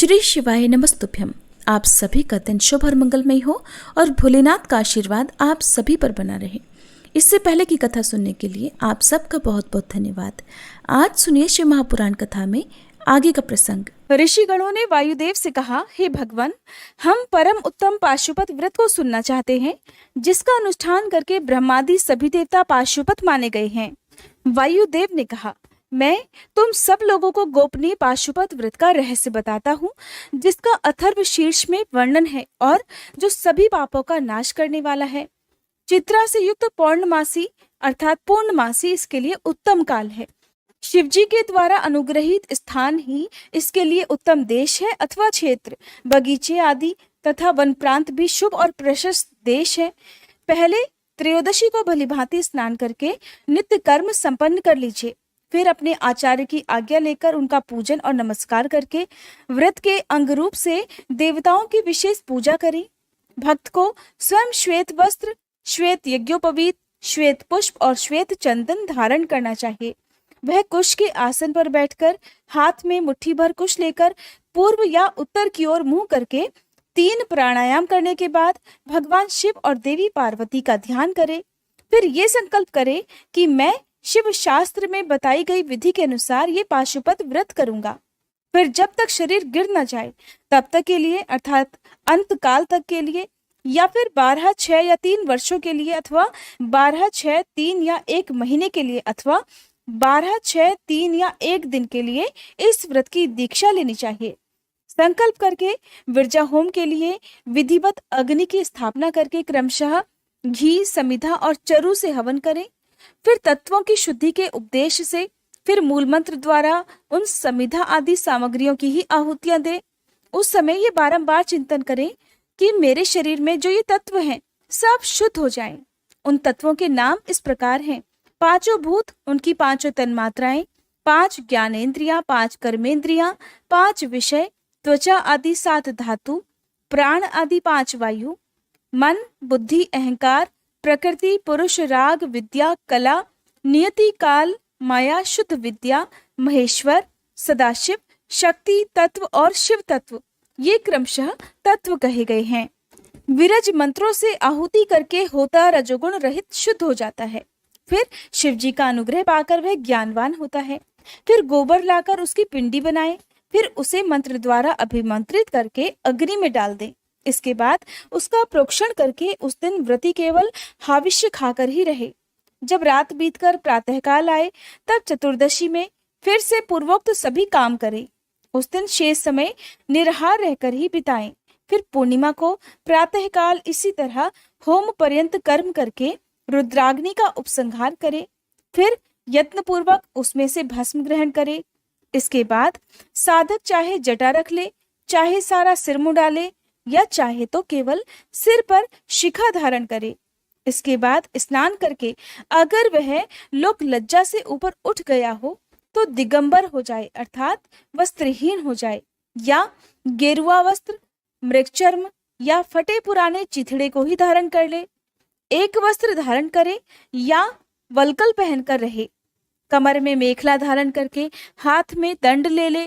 श्री शिवाय नमस्तुभ्यम। आप सभी का दिन शुभ और मंगलमय हो और भोलेनाथ का आशीर्वाद आप सभी पर बना रहे। इससे पहले की कथा सुनने के लिए आप सबका बहुत बहुत धन्यवाद। आज सुनिए शिव महापुराण कथा में आगे का प्रसंग। ऋषिगणों ने वायुदेव से कहा, हे भगवान, हम परम उत्तम पाशुपत व्रत को सुनना चाहते हैं, जिसका अनुष्ठान करके ब्रह्मादि सभी देवता पाशुपत माने गए हैं। वायुदेव ने कहा, मैं तुम सब लोगों को गोपनीय पाशुपत व्रत का रहस्य बताता हूँ, जिसका अथर्व शीर्ष में वर्णन है और जो सभी पापों का नाश करने वाला है। चित्रा से युक्त पौर्णमासी अर्थात पूर्णमासी इसके लिए उत्तम काल है। शिवजी के द्वारा अनुग्रहित स्थान ही इसके लिए उत्तम देश है अथवा क्षेत्र। बगीचे आदि तथा वन प्रांत भी शुभ और प्रशस्त देश है। पहले त्रयोदशी को भलीभांति स्नान करके नित्य कर्म संपन्न कर लीजिए। फिर अपने आचार्य की आज्ञा लेकर उनका पूजन और नमस्कार करके व्रत के अंग रूप से देवताओं की विशेष पूजा करें। भक्त को स्वयं श्वेत वस्त्र, श्वेत यज्ञोपवीत, श्वेत पुष्प और श्वेत चंदन धारण करना चाहिए। वह कुश के आसन पर बैठकर हाथ में मुट्ठी भर कुश लेकर पूर्व या उत्तर की ओर मुंह करके 3 प्राणायाम करने के बाद भगवान शिव और देवी पार्वती का ध्यान करे। फिर ये संकल्प करे कि मैं शिव शास्त्र में बताई गई विधि के अनुसार ये पाशुपत व्रत करूंगा। फिर जब तक शरीर गिर न जाए तब तक के लिए अर्थात अंत काल तक के लिए, या फिर 12, 6 या 3 वर्षों के लिए, अथवा 12, 6, 3 या 1 महीने के लिए, अथवा 12, 6, 3 या 1 दिन के लिए इस व्रत की दीक्षा लेनी चाहिए। संकल्प करके विरजा होम के लिए विधिवत अग्नि की स्थापना करके क्रमशः घी, समिधा और चरु से हवन करें। फिर तत्वों की शुद्धि के उपदेश से फिर मूल मंत्र द्वारा उन समिधा आदि सामग्रियों की ही आहुतियां दें। उस समय ये बारंबार चिंतन करें कि मेरे शरीर में जो ये तत्व हैं सब शुद्ध हो जाएं। उन तत्वों के नाम इस प्रकार हैं: 5 भूत, उनकी 5 तन्मात्राएं, 5 ज्ञानेन्द्रियां, 5 कर्मेंद्रियां, 5 विषय, त्वचा आदि 7 धातु, प्राण आदि 5 वायु, मन, बुद्धि, अहंकार, प्रकृति, पुरुष, राग, विद्या, कला, नियति, काल, माया, शुद्ध विद्या, महेश्वर, सदाशिव, शक्ति तत्व और शिव तत्व, ये क्रमशः तत्व कहे गए हैं। विरज मंत्रों से आहुति करके होता रजोगुण रहित शुद्ध हो जाता है। फिर शिवजी का अनुग्रह पाकर वह ज्ञानवान होता है। फिर गोबर लाकर उसकी पिंडी बनाएं। फिर उसे मंत्र द्वारा अभिमंत्रित करके अग्नि में डाल दें। इसके बाद उसका प्रोक्षण करके उस दिन व्रती केवल हाविष्य खाकर ही रहे। जब रात बीतकर प्रातःकाल आए तब चतुर्दशी में फिर से पूर्वोक्त सभी काम करें। उस दिन शेष समय निराहार रहकर ही बिताएं। फिर पूर्णिमा को प्रातःकाल इसी तरह होम पर्यंत कर्म करके रुद्राग्नि का उपसंहार करे। फिर यत्न पूर्वक उसमें से भस्म ग्रहण करे। इसके बाद साधक चाहे जटा रख ले, चाहे सारा सिर मुंह डाले, या चाहे तो केवल सिर पर शिखा धारण करे। इसके बाद स्नान करके अगर वह लोक लज्जा से ऊपर उठ गया हो तो दिगंबर हो जाए अर्थात वस्त्रहीन हो जाए, या गेरुआ वस्त्र, मृगचर्म या फटे पुराने चिथड़े को ही धारण कर ले। एक वस्त्र धारण करे या वल्कल पहनकर रहे। कमर में मेखला धारण करके हाथ में दंड ले ले।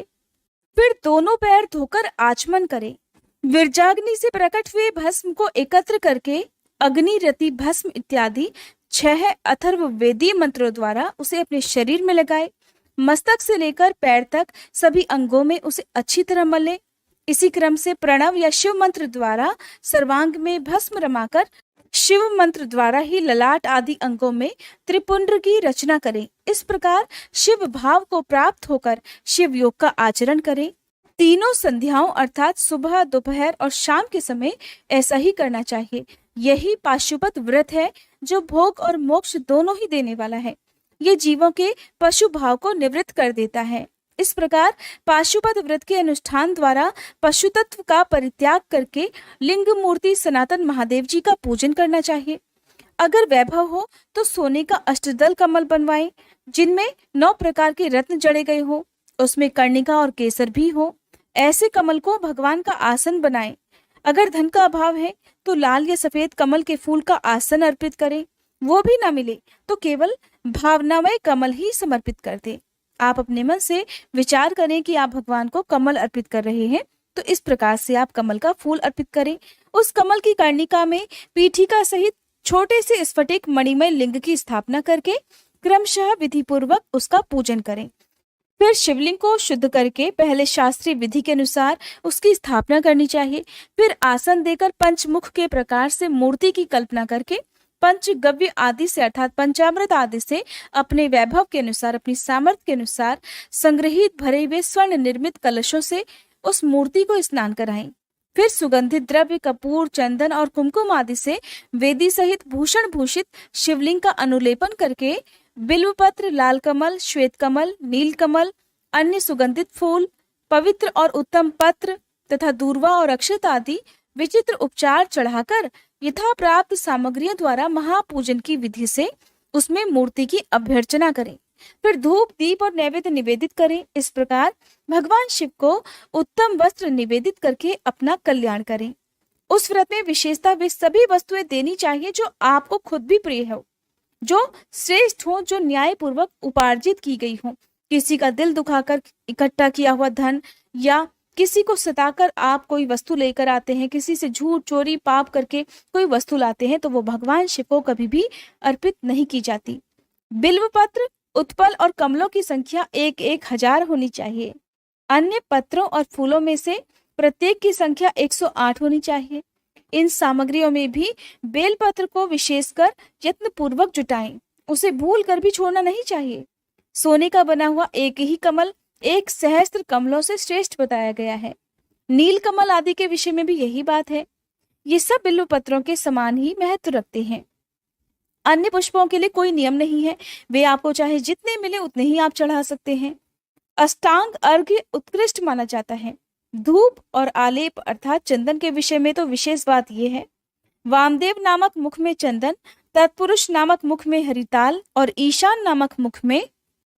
फिर दोनों पैर धोकर आचमन करे। विरजाग्नि से प्रकट हुए भस्म को एकत्र करके अग्नि, रति, भस्म इत्यादि 6 अथर्व वेदीय मंत्रों द्वारा उसे अपने शरीर में लगाए। मस्तक से लेकर पैर तक सभी अंगों में उसे अच्छी तरह मले। इसी क्रम से प्रणव या शिव मंत्र द्वारा सर्वांग में भस्म रमाकर शिव मंत्र द्वारा ही ललाट आदि अंगों में त्रिपुंड्र की रचना करें। इस प्रकार शिव भाव को प्राप्त होकर शिव योग का आचरण करें। तीनों संध्याओं अर्थात सुबह, दोपहर और शाम के समय ऐसा ही करना चाहिए। यही पाशुपत व्रत है जो भोग और मोक्ष दोनों ही देने वाला है। ये जीवों के पशु भाव को निवृत्त कर देता है। इस प्रकार पाशुपत व्रत के अनुष्ठान द्वारा पशु तत्व का परित्याग करके लिंग मूर्ति सनातन महादेव जी का पूजन करना चाहिए। अगर वैभव हो तो सोने का अष्टदल कमल बनवाएं, जिनमें 9 प्रकार के रत्न जड़े गए हो, उसमें कर्णिका और केसर भी हो। ऐसे कमल को भगवान का आसन बनाएं। अगर धन का अभाव है तो लाल या सफेद कमल के फूल का आसन अर्पित करें। वो भी ना मिले तो केवल भावनामय कमल ही समर्पित कर दें। आप अपने मन से विचार करें कि आप भगवान को कमल अर्पित कर रहे हैं तो इस प्रकार से आप कमल का फूल अर्पित करें। उस कमल की कर्णिका में पीठिका सहित छोटे से स्फटिक मणिमय लिंग की स्थापना करके क्रमशः विधि पूर्वक उसका पूजन करें। फिर शिवलिंग को शुद्ध करके पहले शास्त्रीय विधि के अनुसार उसकी स्थापना करनी चाहिए। फिर आसन देकर पंचमुख के प्रकार से मूर्ति की कल्पना करके पंचगव्य आदि से अर्थात पंचामृत आदि से अपने वैभव के अनुसार, अपनी सामर्थ्य के अनुसार संग्रहित भरे हुए स्वर्ण निर्मित कलशों से उस मूर्ति को स्नान कराएं। फिर सुगंधित द्रव्य, कपूर, चंदन और कुमकुम आदि से वेदी सहित भूषण भूषित शिवलिंग का अनुलेपन करके बिल्वपत्र, लाल कमल, श्वेत कमल, नील कमल, अन्य सुगंधित फूल, पवित्र और उत्तम पत्र तथा दूर्वा और अक्षत आदि विचित्र उपचार चढ़ाकर यथा प्राप्त सामग्रियों द्वारा महापूजन की विधि से उसमें मूर्ति की अभ्यर्चना करें। फिर धूप, दीप और नैवेद्य निवेदित करें। इस प्रकार भगवान शिव को उत्तम वस्त्र निवेदित करके अपना कल्याण करें। उस व्रत में विशेषता वे सभी वस्तुएं देनी चाहिए जो आपको खुद भी प्रिय हो, जो श्रेष्ठ हो, जो न्याय पूर्वक उपार्जित की गई हो। किसी का दिल दुखाकर इकट्ठा किया हुआ धन या किसी को सताकर आप कोई वस्तु लेकर आते हैं, किसी से झूठ, चोरी, पाप करके कोई वस्तु लाते हैं, तो वो भगवान शिव को कभी भी अर्पित नहीं की जाती। बिल्वपत्र, उत्पल और कमलों की संख्या 1,000 होनी चाहिए। अन्य पत्रों और फूलों में से प्रत्येक की संख्या 108 होनी चाहिए। इन सामग्रियों में भी बेलपत्र को विशेषकर यत्न पूर्वक जुटाएं, उसे भूल कर भी छोड़ना नहीं चाहिए। सोने का बना हुआ एक ही कमल 1,000 कमलों से श्रेष्ठ बताया गया है। नील कमल आदि के विषय में भी यही बात है। ये सब बिल्व पत्रों के समान ही महत्व रखते हैं। अन्य पुष्पों के लिए कोई नियम नहीं है, वे आपको चाहे जितने मिले उतने ही आप चढ़ा सकते हैं। अष्टांग अर्घ्य उत्कृष्ट माना जाता है। धूप और आलेप अर्थात चंदन के विषय में तो विशेष बात यह है, वामदेव नामक मुख में चंदन, तत्पुरुष नामक मुख में हरिताल और ईशान नामक मुख में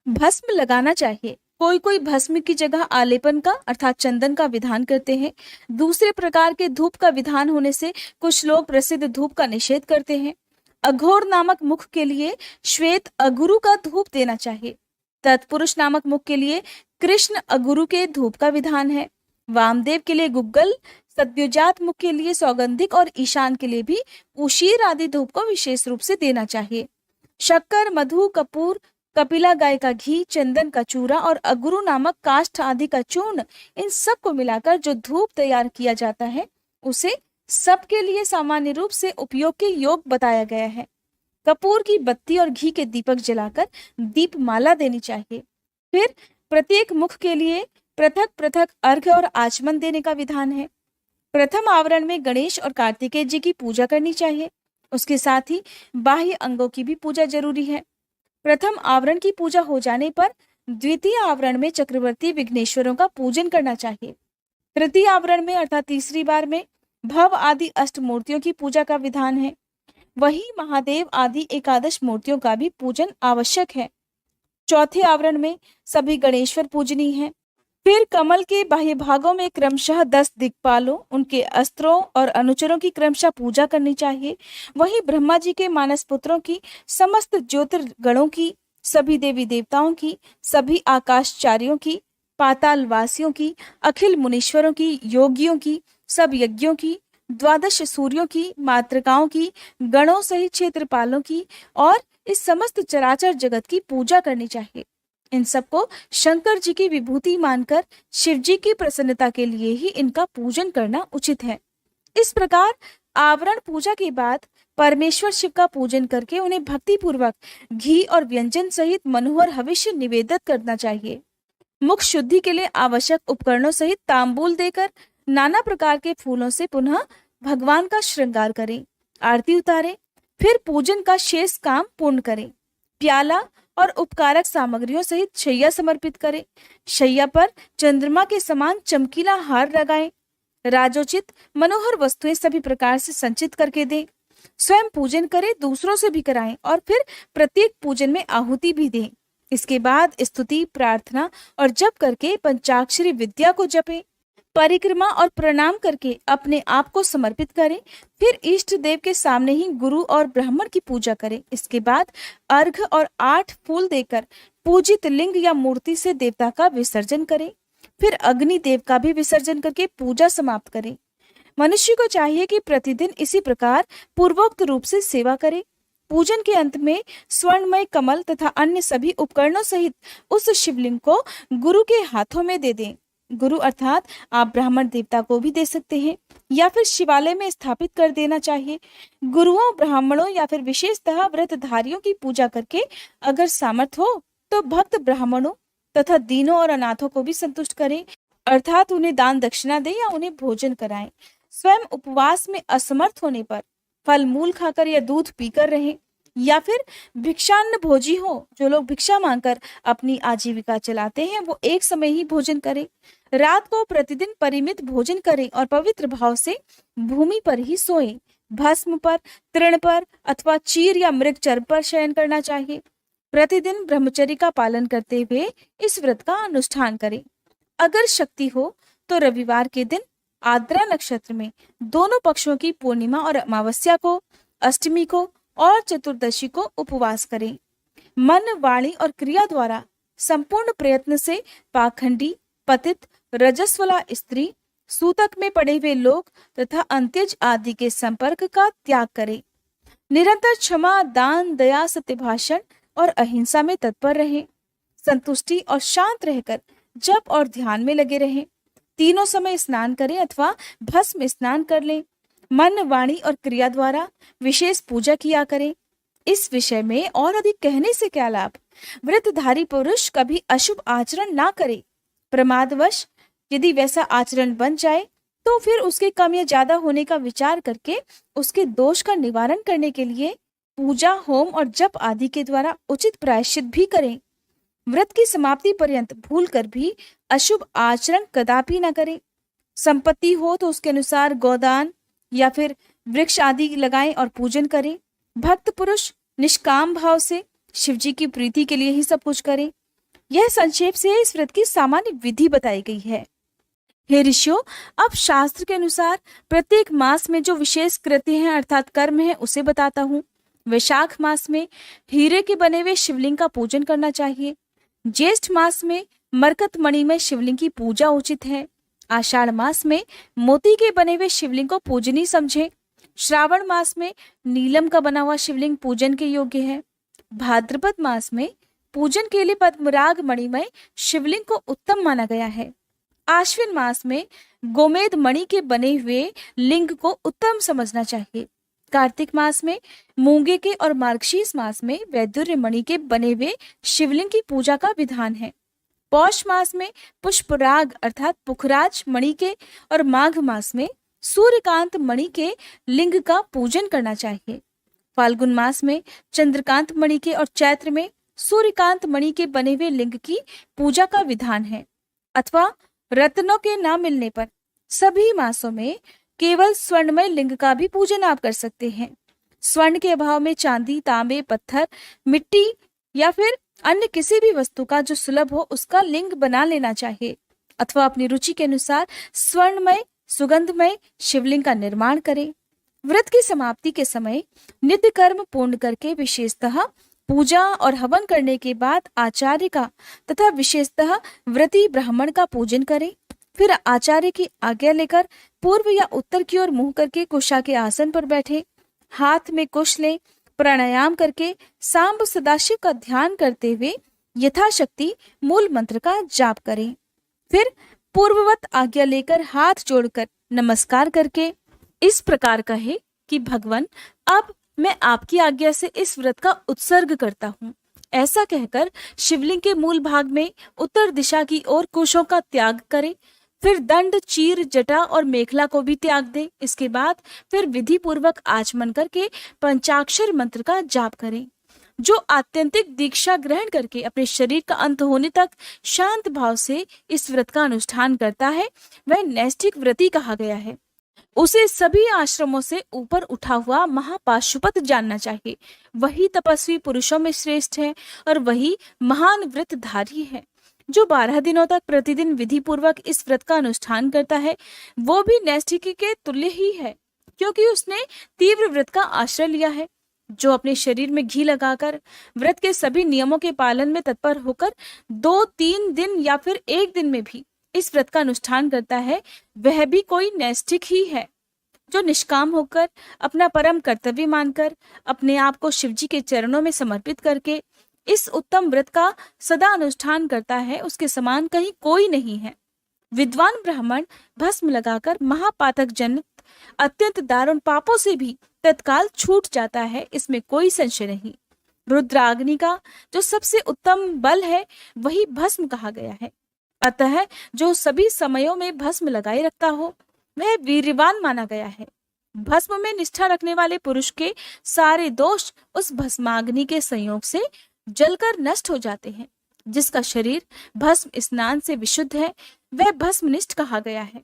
भस्म लगाना चाहिए। कोई कोई भस्म की जगह आलेपन का अर्थात चंदन का विधान करते हैं। दूसरे प्रकार के धूप का विधान होने से कुछ लोग प्रसिद्ध धूप का निषेध करते हैं। अघोर नामक मुख के लिए श्वेत अगुरु का धूप देना चाहिए। तत्पुरुष नामक मुख के लिए कृष्ण अगुरु के धूप का विधान है। वामदेव के लिए गुग्गल, सद्योजात मुख के लिए सौगंधिक और ईशान के लिए भी उशीर आदि धूप को विशेष रूप से देना चाहिए। शक्कर, मधु, कपूर, कपिला गाय का घी, चंदन का चूरा और अगुरु नामक काष्ठ आदि का चूर्ण, इन सब को मिलाकर जो धूप तैयार किया जाता है उसे सबके लिए सामान्य रूप से उपयोग के योग बताया गया है। कपूर की बत्ती और घी के दीपक जलाकर दीपमाला देनी चाहिए। फिर प्रत्येक मुख के लिए पृथक पृथक अर्घ्य और आचमन देने का विधान है। प्रथम आवरण में गणेश और कार्तिकेय जी की पूजा करनी चाहिए। उसके साथ ही बाह्य अंगों की भी पूजा जरूरी है। प्रथम आवरण की पूजा हो जाने पर द्वितीय आवरण में चक्रवर्ती विघ्नेश्वरों का पूजन करना चाहिए। तृतीय आवरण में अर्थात तीसरी बार में भव आदि अष्ट मूर्तियों की पूजा का विधान है। वही महादेव आदि एकादश मूर्तियों का भी पूजन आवश्यक है। चौथे आवरण में सभी गणेश्वर पूजनीय हैं। फिर कमल के बाह्य भागों में क्रमशः 10 दिक्पालों, उनके अस्त्रों और अनुचरों की क्रमशः पूजा करनी चाहिए। वहीं ब्रह्मा जी के मानस पुत्रों की, समस्त ज्योतिर्गणों की, सभी देवी देवताओं की, सभी आकाशचारियों की, पाताल वासियों की, अखिल मुनीश्वरों की, योगियों की, सब यज्ञों की, 12 सूर्यों की, मातृकाओं की, गणों सहित क्षेत्रपालों की और इस समस्त चराचर जगत की पूजा करनी चाहिए। इन सबको शंकर जी की विभूति मानकर शिव जी की प्रसन्नता के लिए ही इनका पूजन करना उचित है। इस प्रकार आवरण पूजा के बाद परमेश्वर शिव का पूजन करके उन्हें भक्ति पूर्वक घी और व्यंजन सहित मनोहर हविष्य निवेदित करना चाहिए। मुख शुद्धि के लिए आवश्यक उपकरणों सहित तांबूल देकर नाना प्रकार के फूलों से पुनः भगवान का श्रृंगार करें, आरती उतारें, फिर पूजन का शेष काम पूर्ण करें। प्याला और उपकारक सामग्रियों सहित शैया समर्पित करें। शैया पर चंद्रमा के समान चमकीला हार लगाएं। राजोचित मनोहर वस्तुएं सभी प्रकार से संचित करके दें। स्वयं पूजन करें, दूसरों से भी कराएं और फिर प्रत्येक पूजन में आहुति भी दें। इसके बाद स्तुति, प्रार्थना और जप करके पंचाक्षरी विद्या को जपें। परिक्रमा और प्रणाम करके अपने आप को समर्पित करें। फिर इष्ट देव के सामने ही गुरु और ब्राह्मण की पूजा करें। इसके बाद अर्घ और 8 फूल देकर पूजित लिंग या मूर्ति से देवता का विसर्जन करें। फिर अग्नि देव का भी विसर्जन करके पूजा समाप्त करें। मनुष्य को चाहिए कि प्रतिदिन इसी प्रकार पूर्वोक्त रूप से सेवा करे। पूजन के अंत में स्वर्णमय कमल तथा अन्य सभी उपकरणों सहित उस शिवलिंग को गुरु के हाथों में दे दें। गुरु अर्थात आप ब्राह्मण देवता को भी दे सकते हैं या फिर शिवालय में स्थापित कर देना चाहिए। गुरुओं, ब्राह्मणों या फिर विशेषतः व्रतधारियों की पूजा करके अगर सामर्थ हो तो भक्त ब्राह्मणों तथा दीनों और अनाथों को भी संतुष्ट करें, अर्थात उन्हें दान दक्षिणा दें या उन्हें भोजन कराएं। स्वयं उपवास में असमर्थ होने पर फल मूल खाकर या दूध पीकर रहें, या फिर भिक्षान्न भोजी हो, जो लोग भिक्षा मांगकर अपनी आजीविका चलाते हैं, वो एक समय ही भोजन करें। रात को प्रतिदिन परिमित भोजन करें और पवित्र भाव से भूमि पर ही सोएं। भस्म पर, तृण पर अथवा चीर या मृग चर्म पर शयन करना चाहिए। प्रतिदिन ब्रह्मचर्य का पालन करते हुए इस व्रत का अनुष्ठान करें। अगर शक्ति हो तो रविवार के दिन आद्रा नक्षत्र में दोनों पक्षों की पूर्णिमा और अमावस्या को, अष्टमी को और चतुर्दशी को उपवास करें। मन, वाणी और क्रिया द्वारा संपूर्ण प्रयत्न से पाखंडी, पतित, रजस्वला स्त्री, सूतक में पड़े हुए लोग तथा अंत्यज आदि के संपर्क का त्याग करें। निरंतर क्षमा, दान, दया, सत्यभाषण और अहिंसा में तत्पर रहें। संतुष्टि और शांत रहकर जप और ध्यान में लगे रहें। तीनों समय स्नान करें अथवा भस्म स्नान कर लें। मन, वाणी और क्रिया द्वारा विशेष पूजा किया करें। इस विषय में और अधिक कहने से क्या लाभ। व्रतधारी पुरुष कभी अशुभ आचरण ना करे। प्रमादवश यदि वैसा आचरण बन जाए तो फिर उसके कम या ज्यादा होने का विचार करके उसके दोष का निवारण करने के लिए पूजा, होम और जप आदि के द्वारा उचित प्रायश्चित भी करें। व्रत की समाप्ति पर्यंत भूल कर भी अशुभ आचरण कदापि न करें। संपत्ति हो तो उसके अनुसार गोदान या फिर वृक्ष आदि लगाएं और पूजन करें। भक्त पुरुष निष्काम भाव से शिव जी की प्रीति के लिए ही सब कुछ करें। यह संक्षेप से इस व्रत की सामान्य विधि बताई गई है। हे ऋषियों, अब शास्त्र के अनुसार प्रत्येक मास में जो विशेष कृत्य हैं अर्थात कर्म है उसे बताता हूँ। वैशाख मास में हीरे के बने हुए शिवलिंग का पूजन करना चाहिए। ज्येष्ठ मास में मरकत मणि में शिवलिंग की पूजा उचित है। आषाढ़ मास में मोती के बने हुए शिवलिंग को पूजनीय समझे। श्रावण मास में नीलम का बना हुआ शिवलिंग पूजन के योग्य है। भाद्रपद मास में पूजन के लिए पद्मराग मणिमय शिवलिंग को उत्तम माना गया है। आश्विन मास में गोमेद मणि के बने हुए लिंग को उत्तम समझना चाहिए। कार्तिक मास में मूंगे के और मार्गशीर्ष मास में वैदुर्य मणि के बने हुए शिवलिंग की पूजा का विधान है। पौष मास में पुष्पराग अर्थात पुखराज मणि के और माघ मास में सूर्यकांत मणि के लिंग का पूजन करना चाहिए। फाल्गुन मास में चंद्रकांत मणि के और चैत्र में सूर्यकांत मणि के बने हुए लिंग की पूजा का विधान है। अथवा रत्नों के न मिलने पर सभी मासों में केवल स्वर्णमय लिंग का भी पूजन आप कर सकते हैं। स्वर्ण के अभाव में चांदी, तांबे, पत्थर, मिट्टी या फिर अन्य किसी भी वस्तु का जो सुलभ हो उसका लिंग बना लेना चाहिए। अथवा अपनी रुचि के अनुसार स्वर्णमय, सुगंधमय शिवलिंग का निर्माण करें। व्रत की समाप्ति के समय नित्य कर्म पूर्ण करके विशेषतः पूजा और हवन करने के बाद आचार्य का तथा विशेषतः व्रती ब्राह्मण का पूजन करें। फिर आचार्य की आज्ञा लेकर पूर्व या उत्तर की ओर मुंह करके कुशा के आसन पर बैठे, हाथ में कुश लें, प्राणायाम करके सांब सदाशिव का ध्यान करते हुए यथाशक्ति मूल मंत्र का जाप करें। फिर पूर्ववत आज्ञा लेकर हाथ जोड़कर नमस्कार करके इस प्रकार कहे कि भगवान, अब मैं आपकी आज्ञा से इस व्रत का उत्सर्ग करता हूँ। ऐसा कहकर शिवलिंग के मूल भाग में उत्तर दिशा की ओर कुशों का त्याग करे। फिर दंड, चीर, जटा और मेखला को भी त्याग दे। इसके बाद फिर विधि पूर्वक आचमन करके पंचाक्षर मंत्र का जाप करें। जो आत्यंतिक दीक्षा ग्रहण करके अपने शरीर का अंत होने तक शांत भाव से इस व्रत का अनुष्ठान करता है वह नैष्ठिक व्रती कहा गया है। उसे सभी आश्रमों से ऊपर उठा हुआ महापाशुपत जानना चाहिए। वही तपस्वी पुरुषों में श्रेष्ठ है और वही महान व्रतधारी है। जो 12 दिनों तक प्रतिदिन विधि पूर्वक इस व्रत का अनुष्ठान करता है वो भी नैष्ठिकी के तुल्य ही है, क्योंकि उसने तीव्र व्रत का आश्रय लिया है। जो अपने शरीर में घी लगाकर व्रत के सभी नियमों के पालन में तत्पर होकर 2-3 दिन या फिर एक दिन में भी इस व्रत का अनुष्ठान करता है वह भी कोई नैष्ठिक ही है, जो निष्काम होकर अपना परम कर्तव्य मानकर अपने आप को शिवजी के चरणों में समर्पित करके इस उत्तम व्रत का सदा अनुष्ठान करता है, उसके समान कहीं कोई नहीं है। विद्वान ब्राह्मण भस्म लगाकर महापातक जनित अत्यंत दारुण पापों से भी तत्काल छूट जाता है, इसमें कोई संशय नहीं। रुद्राग्नि का जो सबसे उत्तम बल है वही भस्म कहा गया है। अतः जो सभी समयों में भस्म लगाए रखता हो वह वीर्यवान माना गया है। भस्म में निष्ठा रखने वाले पुरुष के सारे दोष उस भस्माग्नि के संयोग से जलकर नष्ट हो जाते हैं। जिसका शरीर भस्म स्नान से विशुद्ध है वह भस्मनिष्ठ कहा गया है।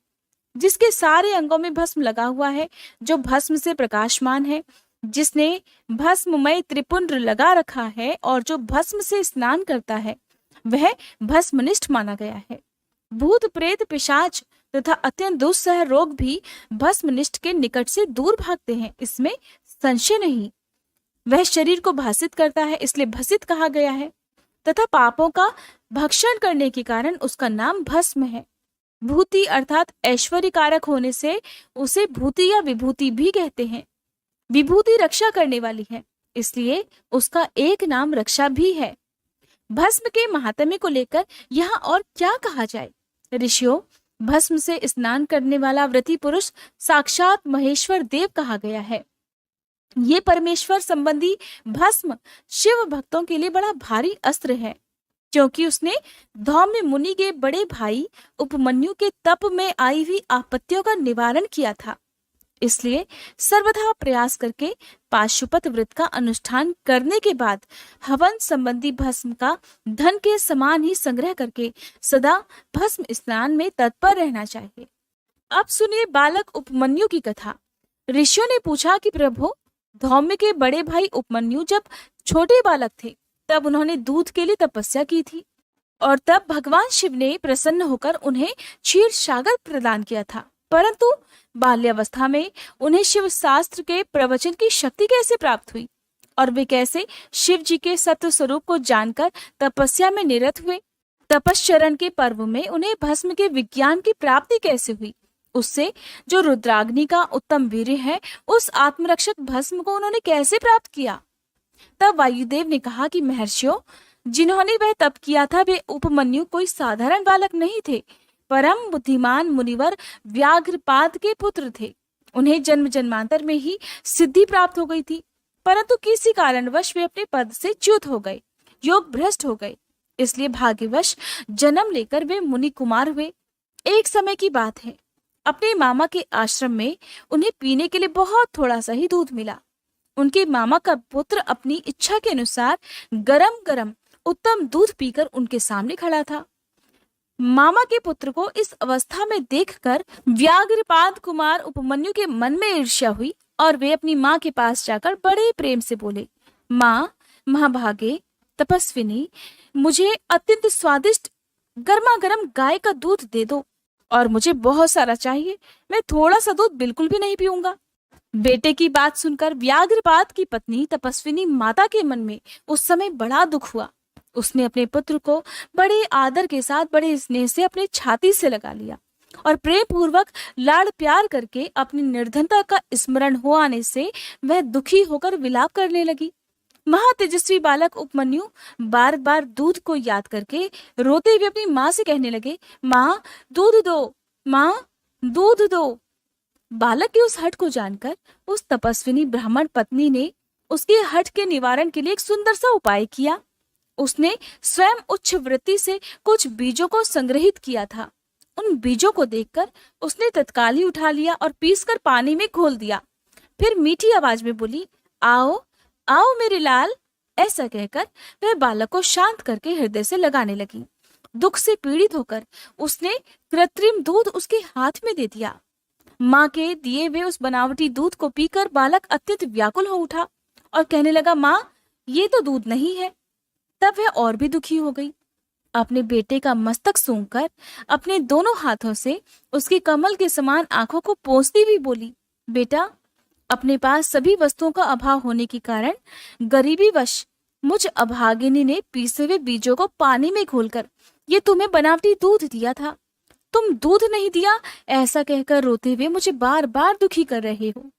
जिसके सारे अंगों में भस्म लगा हुआ है, जो भस्म से प्रकाशमान है, जिसने भस्ममय त्रिपुंड लगा रखा है और जो भस्म से स्नान करता है वह भस्मनिष्ठ माना गया है। भूत प्रेत पिशाच तथा अत्यंत दुस्सह रोग भी भस्मनिष्ठ के निकट से दूर भागते हैं, इसमें संशय नहीं। वह शरीर को भासित करता है, इसलिए भसित कहा गया है, तथा पापों का भक्षण करने के कारण उसका नाम भस्म है। भूति अर्थात ऐश्वर्य कारक होने से उसे भूति या विभूति भी कहते हैं। विभूति रक्षा करने वाली है, इसलिए उसका एक नाम रक्षा भी है। भस्म के महात्म्य को लेकर यहाँ और क्या कहा जाए। ऋषियों, भस्म से स्नान करने वाला व्रती पुरुष साक्षात महेश्वर देव कहा गया है। ये परमेश्वर संबंधी भस्म शिव भक्तों के लिए बड़ा भारी अस्त्र है, क्योंकि उसने धौम्य मुनि के बड़े भाई उपमन्यु के तप में आई हुई आपत्तियों का निवारण किया था। इसलिए सर्वथा प्रयास करके पाशुपत व्रत का अनुष्ठान करने के बाद हवन संबंधी भस्म का धन के समान ही संग्रह करके सदा भस्म स्नान में तत्पर रहना चाहिए। अब सुनिए बालक उपमन्यु की कथा। ऋषियों ने पूछा कि प्रभु, धौम्य के बड़े भाई उपमन्यु जब छोटे बालक थे तब उन्होंने दूध के लिए तपस्या की थी, और तब भगवान शिव ने प्रसन्न होकर उन्हें क्षीर सागर प्रदान किया था। परंतु बाल्यावस्था में उन्हें शिव शास्त्र के प्रवचन की शक्ति कैसे प्राप्त हुई, और वे कैसे शिव जी के सत्य स्वरूप को जानकर तपस्या में निरत हुए। तपश्चरण के पर्व में उन्हें भस्म के विज्ञान की प्राप्ति कैसे हुई। उससे जो रुद्राग्नि का उत्तम वीर्य है, उस आत्मरक्षक भस्म को उन्होंने कैसे प्राप्त किया। तब वायुदेव ने कहा कि महर्षियों, जिन्होंने वह तप किया था वे उपमन्यु कोई साधारण बालक नहीं थे, परम बुद्धिमान मुनिवर व्याघ्रपाद के पुत्र थे। उन्हें जन्म जन्मांतर में ही सिद्धि प्राप्त हो गई थी, परंतु किसी कारणवश वे अपने पद से च्युत हो गए, योग भ्रष्ट हो गए। इसलिए भाग्यवश जन्म लेकर वे मुनि कुमार हुए। एक समय की बात है, अपने मामा के आश्रम में उन्हें पीने के लिए बहुत थोड़ा सा ही दूध मिला। उनके मामा का पुत्र अपनी इच्छा के अनुसार गरम गरम उत्तम दूध पीकर उनके सामने खड़ा था। मामा के पुत्र को इस अवस्था में देखकर व्याघ्रपाद कुमार उपमन्यु के मन में ईर्ष्या हुई और वे अपनी माँ के पास जाकर बड़े प्रेम से बोले, माँ, महाभागे तपस्विनी, मुझे अत्यंत स्वादिष्ट गर्मा गर्म गाय का दूध दे दो, और मुझे बहुत सारा चाहिए। मैं थोड़ा सा दूध बिल्कुल भी नहीं पीऊंगा। बेटे की बात सुनकर व्याघ्रपाद की पत्नी तपस्विनी माता के मन में उस समय बड़ा दुख हुआ। उसने अपने पुत्र को बड़े आदर के साथ बड़े स्नेह से अपने छाती से लगा लिया और प्रेम पूर्वक लाड़ प्यार करके अपनी निर्धनता का स्मरण हो आने से वह दुखी होकर विलाप करने लगी। महातेजस्वी बालक उपमन्यु बार बार दूध को याद करके रोते हुए अपनी माँ से कहने लगे, माँ दूध दो, माँ दूध दो। बालक के उस हठ को जानकर उस तपस्विनी ब्राह्मण पत्नी ने उसके हठ के निवारण के लिए एक सुंदर सा उपाय किया। उसने स्वयं उच्च वृत्ति से कुछ बीजों को संग्रहित किया था। उन बीजों को देखकर उसने तत्काल ही उठा लिया और पीसकर पानी में घोल दिया। फिर मीठी आवाज में बोली, आओ आओ मेरे लाल। ऐसा कहकर वह बालक को शांत करके हृदय से लगाने लगी। दुख से पीड़ित होकर उसने कृत्रिम दूध उसके हाथ में दे दिया। माँ के दिए हुए उस बनावटी दूध को पीकर बालक अत्यंत व्याकुल हो उठा और कहने लगा, माँ, ये तो दूध नहीं है। तब वह और भी दुखी हो गई। अपने बेटे का मस्तक सूंघकर अपने दोनों हाथों से उसके कमल के समान आंखों को पोंछती हुई बोली, बेटा, अपने पास सभी वस्तुओं का अभाव होने के कारण गरीबीवश मुझ अभागिनी ने पीसे हुए बीजों को पानी में घोलकर ये तुम्हें बनावटी दूध दिया था। तुम दूध नहीं दिया, ऐसा कहकर रोते हुए मुझे बार बार दुखी कर रहे हो।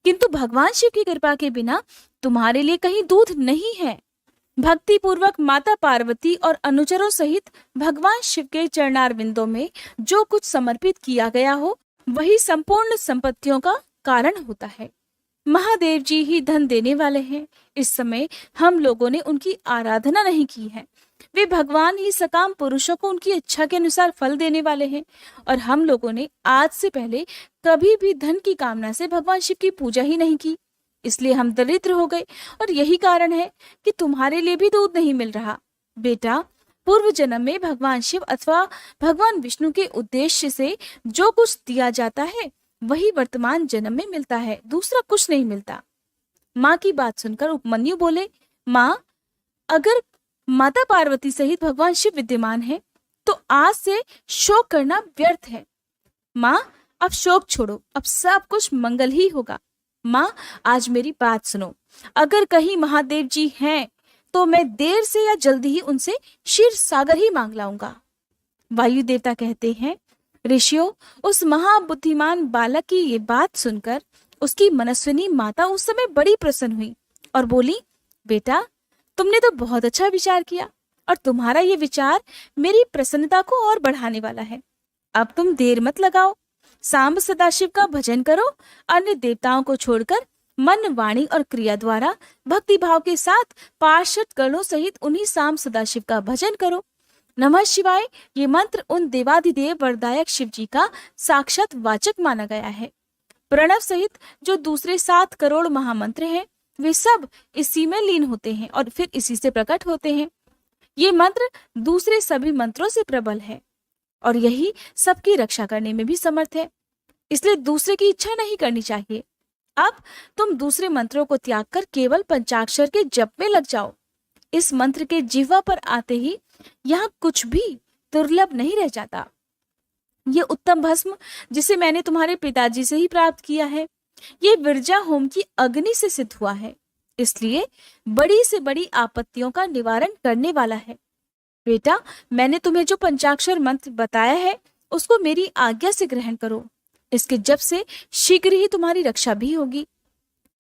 किंतु भगवान शिव की कृपा के बिना तुम्हारे लिए कहीं दूध नहीं है। भक्ति पूर्वक माता पार्वती और अनुचरों सहित भगवान शिव के चरणारविंदों में जो कुछ समर्पित किया गया हो, वही संपूर्ण संपत्तियों का कारण होता है। महादेव जी ही धन देने वाले हैं। इस समय हम लोगों ने उनकी आराधना नहीं की है। वे भगवान ही सकाम पुरुषों को उनकी इच्छा के अनुसार फल देने वाले हैं, और हम लोगों ने आज से पहले कभी भी धन की कामना से भगवान शिव की पूजा ही नहीं की। इसलिए हम दरिद्र हो गए, और यही कारण है कि तुम्हारे लिए भी दूध नहीं मिल रहा। बेटा, पूर्व जन्म में भगवान शिव अथवा भगवान विष्णु के उद्देश्य से जो कुछ दिया जाता है, वही वर्तमान जन्म में मिलता है, दूसरा कुछ नहीं मिलता। माँ की बात सुनकर उपमन्यु बोले, माँ, अगर माता पार्वती सहित भगवान शिव विद्यमान है तो आज से शोक करना व्यर्थ है। माँ, अब शोक छोड़ो, अब सब कुछ मंगल ही होगा। माँ, आज मेरी बात सुनो। अगर कहीं महादेव जी हैं तो मैं देर से या जल्दी ही उनसे क्षीर सागर ही मांग लाऊंगा। वायु देवता कहते हैं, ऋषियों, उस महाबुद्धिमान बालक की ये बात सुनकर उसकी मनस्विनी माता उस समय बड़ी प्रसन्न हुई और बोली, बेटा, तुमने तो बहुत अच्छा विचार किया, और तुम्हारा ये विचार मेरी प्रसन्नता को और बढ़ाने वाला है। अब तुम देर मत लगाओ, सांब सदाशिव का भजन करो। अन्य देवताओं को छोड़कर मन, वाणी और क्रिया द्वारा भक्ति भाव के साथ पार्षद गणों सहित उन्हीं सांब सदाशिव का भजन करो। नमः शिवाय ये मंत्र उन देवाधिदेव वरदायक शिव जी का साक्षात वाचक माना गया है। प्रणव सहित जो दूसरे 7 करोड़ महामंत्र हैं, वे सब इसी में लीन होते हैं और फिर इसी से प्रकट होते हैं। ये मंत्र दूसरे सभी मंत्रों से प्रबल है और यही सबकी रक्षा करने में भी समर्थ है। इसलिए दूसरे की इच्छा नहीं करनी चाहिए। अब तुम दूसरे मंत्रों को त्याग कर केवल पंचाक्षर के जप में लग जाओ। इस मंत्र के जिह्वा पर आते ही यहाँ कुछ भी दुर्लभ नहीं रह जाता। ये उत्तम भस्म जिसे मैंने तुम्हारे पिताजी से ही प्राप्त किया है, ये विरजा होम की अग्नि से सिद्ध हुआ है, इसलिए बड़ी से बड़ी आपत्तियों का निवारण करने वाला है। बेटा, मैंने तुम्हें जो पंचाक्षर मंत्र बताया है उसको मेरी आज्ञा से ग्रहण करो। इसके जप से शीघ्र ही तुम्हारी रक्षा भी होगी।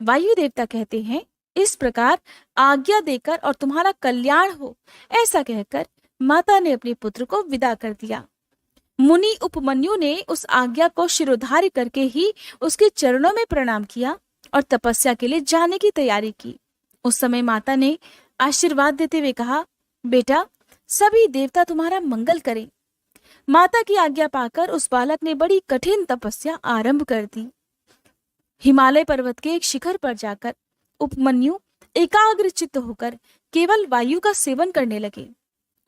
वायु देवता कहते हैं, इस प्रकार आज्ञा देकर और तुम्हारा कल्याण हो, ऐसा कहकर माता ने अपने पुत्र को विदा कर दिया। मुनि उपमन्यु ने उस आज्ञा को शिरोधार्य करके ही उसके चरणों में प्रणाम किया और तपस्या के लिए जाने की तैयारी की। उस समय माता ने आशीर्वाद देते हुए कहा, बेटा, सभी देवता तुम्हारा मंगल करें। माता की आज्ञा पाकर उस बालक ने बड़ी कठिन तपस्या आरंभ कर दी। हिमालय पर्वत के एक शिखर पर जाकर उपमन्यु एकाग्र चित्त होकर केवल वायु का सेवन करने लगे।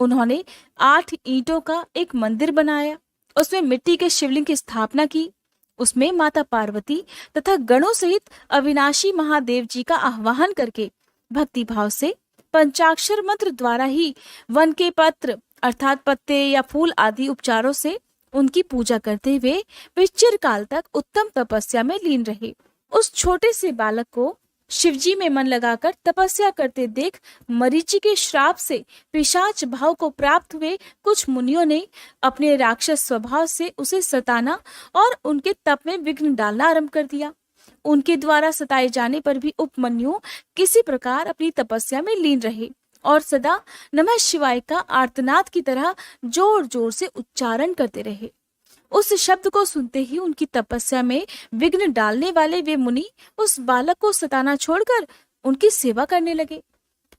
उन्होंने 8 ईंटों का एक मंदिर बनाया, उसमें मिट्टी के शिवलिंग की स्थापना की। उसमें माता पार्वती तथा गणों सहित अविनाशी महादेव जी का आह्वान करके भक्ति भाव से पंचाक्षर मंत्र द्वारा ही वन के पत्र अर्थात पत्ते या फूल आदि उपचारों से उनकी पूजा करते हुए वे चिरकाल तक उत्तम तपस्या में लीन रहे। उस छोटे से बालक को शिवजी में मन लगाकर तपस्या करते देख मरीचि के श्राप से पिशाच भाव को प्राप्त हुए कुछ मुनियों ने अपने राक्षस स्वभाव से उसे सताना और उनके तप में विघ्न डालना आरंभ कर दिया। उनके द्वारा सताए जाने पर भी उपमन्यु किसी प्रकार अपनी तपस्या में लीन रहे और सदा नमः शिवाय का आर्तनाद की तरह जोर जोर से उच्चारण करते रहे। उस शब्द को सुनते ही उनकी तपस्या में विघ्न डालने वाले वे मुनि उस बालक को सताना छोड़कर उनकी सेवा करने लगे।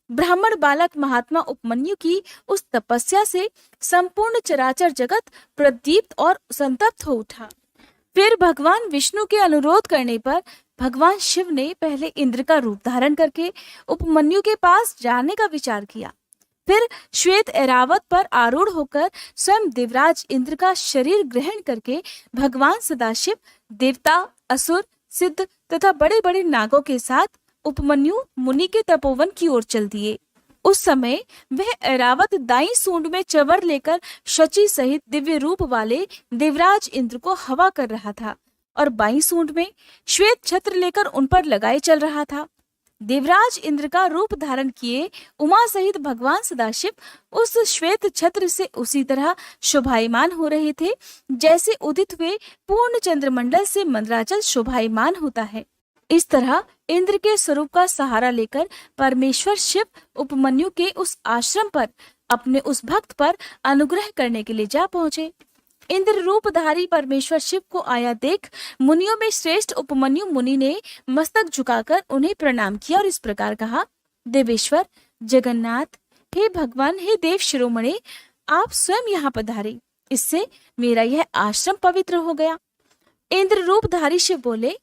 ब्राह्मण बालक महात्मा उपमन्यु की उस तपस्या से संपूर्ण चराचर जगत प्रदीप्त और संतप्त हो उठा। फिर भगवान विष्णु के अनुरोध करने पर भगवान शिव ने पहले इंद्र का रूप धारण करके उपमन्यु के पास जाने का विचार किया। फिर श्वेत ऐरावत पर आरूढ़ होकर स्वयं देवराज इंद्र का शरीर ग्रहण करके भगवान सदाशिव देवता, असुर, सिद्ध तथा बड़े बड़े नागों के साथ उपमन्यु मुनि के तपोवन की ओर चल दिए। उस समय वह ऐरावत दाई सूंड में चवर लेकर शची सहित दिव्य रूप वाले देवराज इंद्र को हवा कर रहा था और बाई सूंड में श्वेत छत्र लेकर उन पर लगाए चल रहा था। देवराज इंद्र का रूप धारण किए उमा सहित भगवान सदाशिव उस श्वेत छत्र से उसी तरह शोभायमान हो रहे थे जैसे उदित हुए पूर्ण चंद्रमंडल से मंदराचल शोभायमान होता है। इस तरह इंद्र के स्वरूप का सहारा लेकर परमेश्वर शिव उपमन्यु के उस आश्रम पर अपने उस भक्त पर अनुग्रह करने के लिए जा पहुंचे। इंद्र रूपधारी परमेश्वर शिव को आया देख मुनियों में श्रेष्ठ उपमन्यु मुनि ने मस्तक झुकाकर उन्हें प्रणाम किया और इस प्रकार कहा, देवेश्वर जगन्नाथ, हे भगवान, हे देव शिरोमणि, आप स्वयं यहाँ पधारे, इससे मेरा यह आश्रम पवित्र हो गया। इंद्र रूपधारी शिव बोले,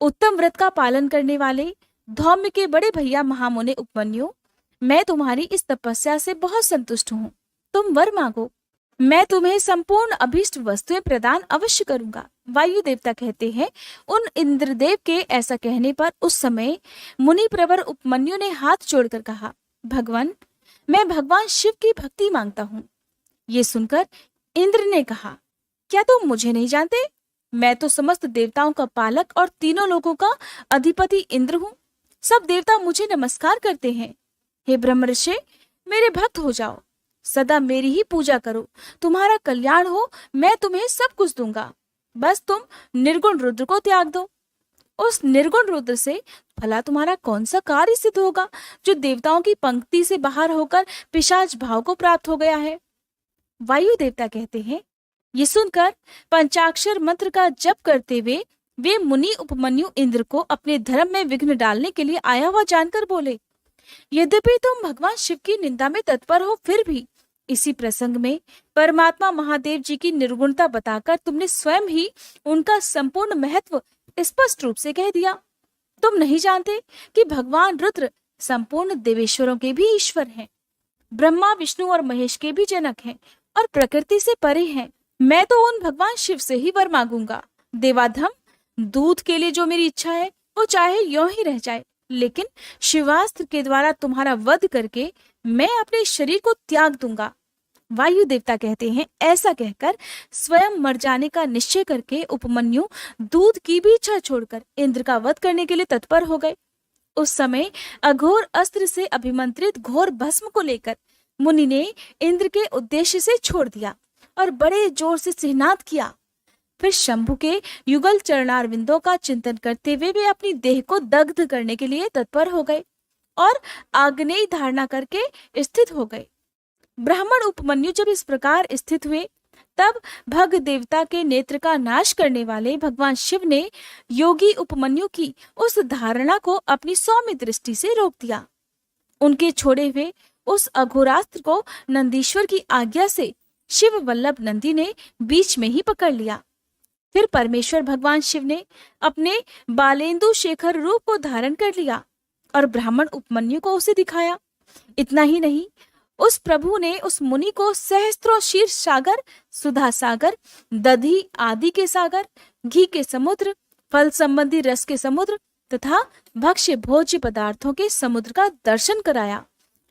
उत्तम व्रत का पालन करने वाले धौम्य के बड़े भैया महामुनि उपमन्यु, मैं तुम्हारी इस तपस्या से बहुत संतुष्ट हूँ। तुम वर मांगो, मैं तुम्हें संपूर्ण अभीष्ट वस्तुएं प्रदान अवश्य करूंगा। वायु देवता कहते हैं, उन इंद्रदेव के ऐसा कहने पर उस समय मुनि प्रवर उपमन्यु ने हाथ जोड़कर कहा, भगवान, मैं भगवान शिव की भक्ति मांगता हूँ। ये सुनकर इंद्र ने कहा, क्या तुम मुझे नहीं जानते? मैं तो समस्त देवताओं का पालक और तीनों लोगों का अधिपति इंद्र हूँ। सब देवता मुझे नमस्कार करते हैं। हे ब्रह्मर्षि, मेरे भक्त हो जाओ, सदा मेरी ही पूजा करो, तुम्हारा कल्याण हो, मैं तुम्हें सब कुछ दूंगा। बस तुम निर्गुण रुद्र को त्याग दो। उस निर्गुण रुद्र से भला तुम्हारा कौन सा कार्य सिद्ध होगा जो देवताओं की पंक्ति से बाहर होकर पिशाच भाव को प्राप्त हो गया है। वायु देवता कहते हैं, ये सुनकर पंचाक्षर मंत्र का जप करते हुए वे मुनि उपमन्यु इंद्र को अपने धर्म में विघ्न डालने के लिए आया हुआ जानकर बोले, यद्यपि तुम भगवान शिव की निंदा में तत्पर हो, फिर भी इसी प्रसंग में परमात्मा महादेव जी की निर्गुणता बताकर तुमने स्वयं ही उनका संपूर्ण महत्व स्पष्ट रूप से कह दिया। तुम नहीं जानते कि भगवान रुद्र संपूर्ण देवेश्वरों के भी ईश्वर हैं, ब्रह्मा विष्णु और महेश के भी जनक हैं और प्रकृति से परे हैं। मैं तो उन भगवान शिव से ही वर मांगूंगा। देवाधम, दूध के लिए जो मेरी इच्छा है वो चाहे यों ही रह जाए, लेकिन शिवास्त्र के द्वारा तुम्हारा वध करके मैं अपने शरीर को त्याग दूंगा। वायु देवता कहते हैं, ऐसा कहकर स्वयं मर जाने का निश्चय करके उपमन्यु दूध की भी इच्छा छोड़कर इंद्र का वध करने के लिए तत्पर हो गए। उस समय अघोर अस्त्र से अभिमंत्रित घोर भस्म को लेकर मुनि ने इंद्र के उद्देश्य से छोड़ दिया और बड़े जोर से सिहनाद किया। फिर शंभु के युगल चरणारविंदों का चिंतन करते हुए वे अपनी देह को दग्ध करने के लिए तत्पर हो गए और आग्नेय धारणा करके स्थित हो गए। ब्राह्मण उपमन्यु जब इस प्रकार स्थित हुए तब भग देवता के नेत्र का नाश करने वाले भगवान शिव ने योगी उपमन्यु की उस धारणा को अपनी सौम्य दृष्टि से रोक दिया। उनके छोड़े हुए उस अघोरास्त्र को नंदीश्वर की आज्ञा से शिव वल्लभ नंदी ने बीच में ही पकड़ लिया। फिर परमेश्वर भगवान शिव ने अपने बालेंदु शेखर रूप को धारण कर लिया और ब्राह्मण उपमन्यु को उसे दिखाया। इतना ही नहीं, उस प्रभु ने उस मुनि को सहस्त्रों शीर्ष सागर, सुधा सागर, दधी आदि के सागर, घी के समुद्र, फल संबंधी रस के समुद्र तथा भक्ष्य भोज्य पदार्थों के समुद्र का दर्शन कराया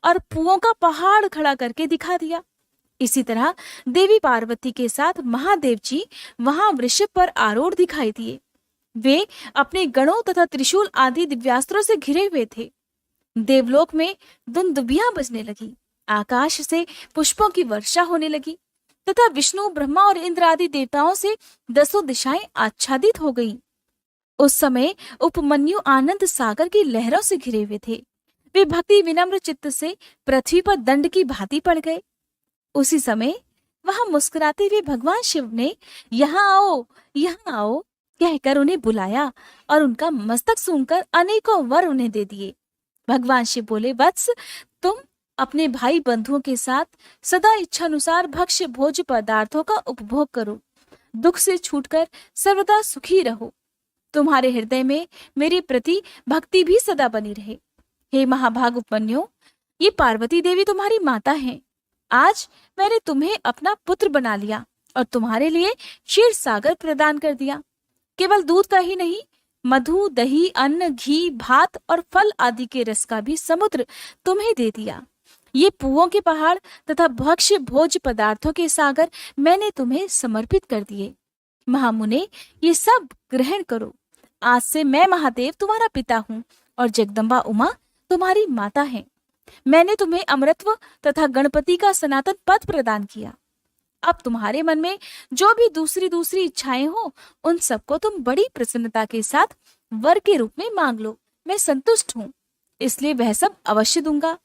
और पुओं का पहाड़ खड़ा करके दिखा दिया। इसी तरह देवी पार्वती के साथ महादेव जी वहां वृषभ पर आरूढ़ दिखाई दिए। वे अपने गणों तथा त्रिशूल आदि दिव्यास्त्रों से घिरे हुए थे। देवलोक में दुंदुभियां बजने लगी, आकाश से पुष्पों की वर्षा होने लगी तथा विष्णु, ब्रह्मा और इंद्र आदि देवताओं से दसों दिशाएं आच्छादित हो गईं। उस समय उपमन्यु आनंद सागर की लहरों से घिरे हुए थे। वे भक्ति विनम्र चित्त से पृथ्वी पर दंड की भांति पड़ गए। उसी समय वहां मुस्कुराते हुए भगवान शिव ने यहाँ आओ कहकर उन्हें बुलाया और उनका मस्तक सूंघकर अनेकों वर उन्हें दे दिए। भगवान शिव बोले, वत्स, तुम अपने भाई बंधुओं के साथ सदा इच्छानुसार भक्ष्य भोज्य पदार्थों का उपभोग करो, दुख से छूटकर सर्वदा सुखी रहो। तुम्हारे हृदय में मेरे प्रति भक्ति भी सदा बनी रहे। हे महाभाग उपमन्यु, ये पार्वती देवी तुम्हारी माता है। आज मैंने तुम्हें अपना पुत्र बना लिया और तुम्हारे लिए क्षीर सागर प्रदान कर दिया। केवल दूध का ही नहीं, मधु, दही, अन्न, घी, भात और फल आदि के रस का भी समुद्र तुम्हें दे दिया। ये पुओं के पहाड़ तथा भक्ष्य भोज्य पदार्थों के सागर मैंने तुम्हें समर्पित कर दिए। महामुने, ये सब ग्रहण करो। आज से मैं महादेव तुम्हारा पिता हूँ और जगदम्बा उमा तुम्हारी माता है। मैंने तुम्हें अमरत्व तथा गणपति का सनातन पद प्रदान किया। अब तुम्हारे मन में जो भी दूसरी दूसरी इच्छाएं हो, उन सबको तुम बड़ी प्रसन्नता के साथ वर के रूप में मांग लो। मैं संतुष्ट हूँ, इसलिए वह सब अवश्य दूंगा,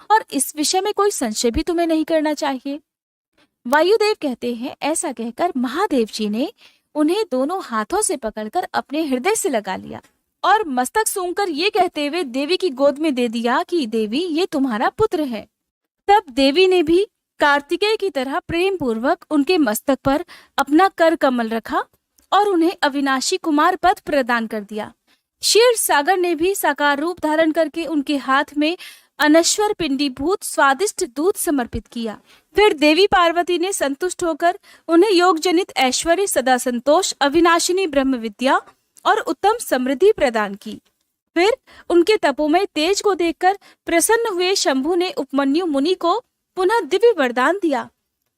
और इस विषय में कोई संशय भी तुम्हें नहीं करना चाहिए। वायुदेव कहते हैं, ऐसा कहकर महादेव जी ने उन्हें दोनों हाथों से पकड़कर अपने हृदय से लगा लिया और मस्तक सूंघकर ये कहते हुए देवी की गोद में दे दिया कि देवी, ये तुम्हारा पुत्र है। तब देवी ने भी कार्तिकेय की तरह प्रेम पूर्वक उनके मस्तक पर अपना कर कमल रखा और उन्हें अविनाशी कुमार पद प्रदान कर दिया। क्षीर सागर ने भी साकार रूप धारण करके उनके हाथ में अनश्वर पिंडीभूत स्वादिष्ट दूध समर्पित किया। फिर देवी पार्वती ने संतुष्ट होकर उन्हें योग जनित ऐश्वर्य, सदा संतोष, अविनाशिनी ब्रह्म विद्या और उत्तम समृद्धि प्रदान की। फिर उनके तपोमय तेज को देखकर प्रसन्न हुए शंभु ने उपमन्यु मुनि को पुनः दिव्य वरदान दिया।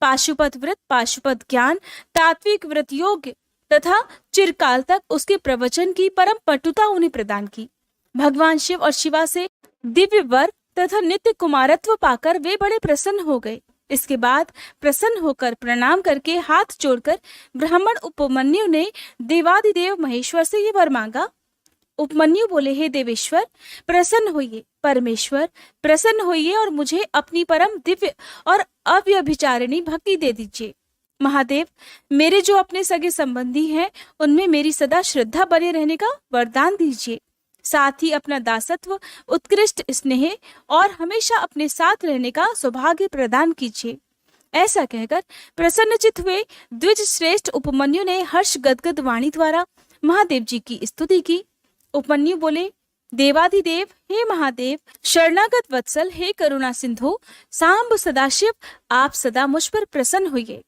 पाशुपत व्रत, पाशुपत ज्ञान, तात्विक व्रत योग तथा चिरकाल तक उसके प्रवचन की परम पटुता उन्हें प्रदान की। भगवान शिव और शिवा से दिव्य वर तथा नित्य कुमारत्व पाकर वे बड़े प्रसन्न हो गए। इसके बाद प्रसन्न होकर प्रणाम करके हाथ जोड़कर ब्राह्मण उपमन्यु ने देवादिदेव महेश्वर से ये वर मांगा। उपमन्यु बोले, हे देवेश्वर प्रसन्न होइए, परमेश्वर प्रसन्न होइए और मुझे अपनी परम दिव्य और अव्यभिचारिणी भक्ति दे दीजिए। महादेव, मेरे जो अपने सगे संबंधी हैं उनमें मेरी सदा श्रद्धा बने रहने का वरदान दीजिए। साथ ही अपना दासत्व, उत्कृष्ट स्नेह और हमेशा अपने साथ रहने का सौभाग्य प्रदान कीजिए। ऐसा कहकर प्रसन्नचित हुए द्विज श्रेष्ठ उपमन्यु ने हर्ष गदगद वाणी द्वारा महादेव जी की स्तुति की। उपमन्यु बोले, देवाधिदेव, हे महादेव, शरणागत वत्सल, हे करुणा सिंधु, सांब सदाशिव, आप सदा मुझ पर प्रसन्न होइए।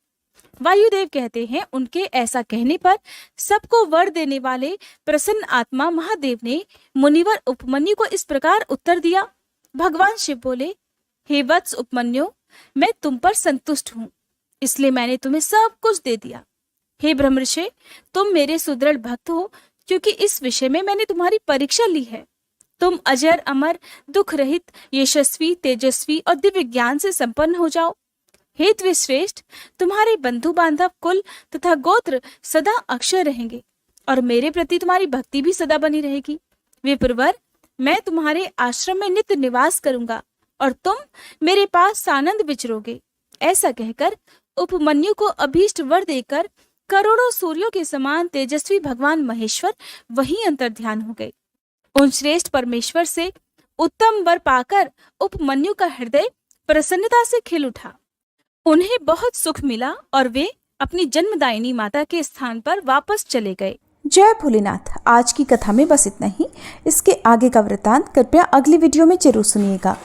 वायुदेव कहते हैं, उनके ऐसा कहने पर सबको वर देने वाले प्रसन्न आत्मा महादेव ने मुनिवर उपमन्यु को इस प्रकार उत्तर दिया। भगवान शिव बोले, हे वत्स उपमन्यु, मैं तुम पर संतुष्ट हूँ, इसलिए मैंने तुम्हें सब कुछ दे दिया। हे ब्रह्मर्षि, तुम मेरे सुदृढ़ भक्त हो, क्योंकि इस विषय में मैंने तुम्हारी परीक्षा ली है। तुम अजर, अमर, दुख रहित, यशस्वी, तेजस्वी और दिव्य ज्ञान से संपन्न हो जाओ। हे द्विश्रेष्ठ, तुम्हारे बंधु बांधव, कुल तथा गोत्र सदा अक्षय रहेंगे और मेरे प्रति तुम्हारी भक्ति भी सदा बनी रहेगी। विप्रवर, मैं तुम्हारे आश्रम में नित्य निवास करूंगा और तुम मेरे पास सानंद विचरोगे। ऐसा कहकर उपमन्यु को अभीष्ट वर देकर करोड़ों सूर्यों के समान तेजस्वी भगवान महेश्वर वहीं अंतर्ध्यान हो गए। उन श्रेष्ठ परमेश्वर से उत्तम वर पाकर उपमन्यु का हृदय प्रसन्नता से खिल उठा। उन्हें बहुत सुख मिला और वे अपनी जन्मदायिनी माता के स्थान पर वापस चले गए। जय भोलेनाथ। आज की कथा में बस इतना ही। इसके आगे का वृतांत कृपया अगली वीडियो में जरूर सुनिएगा।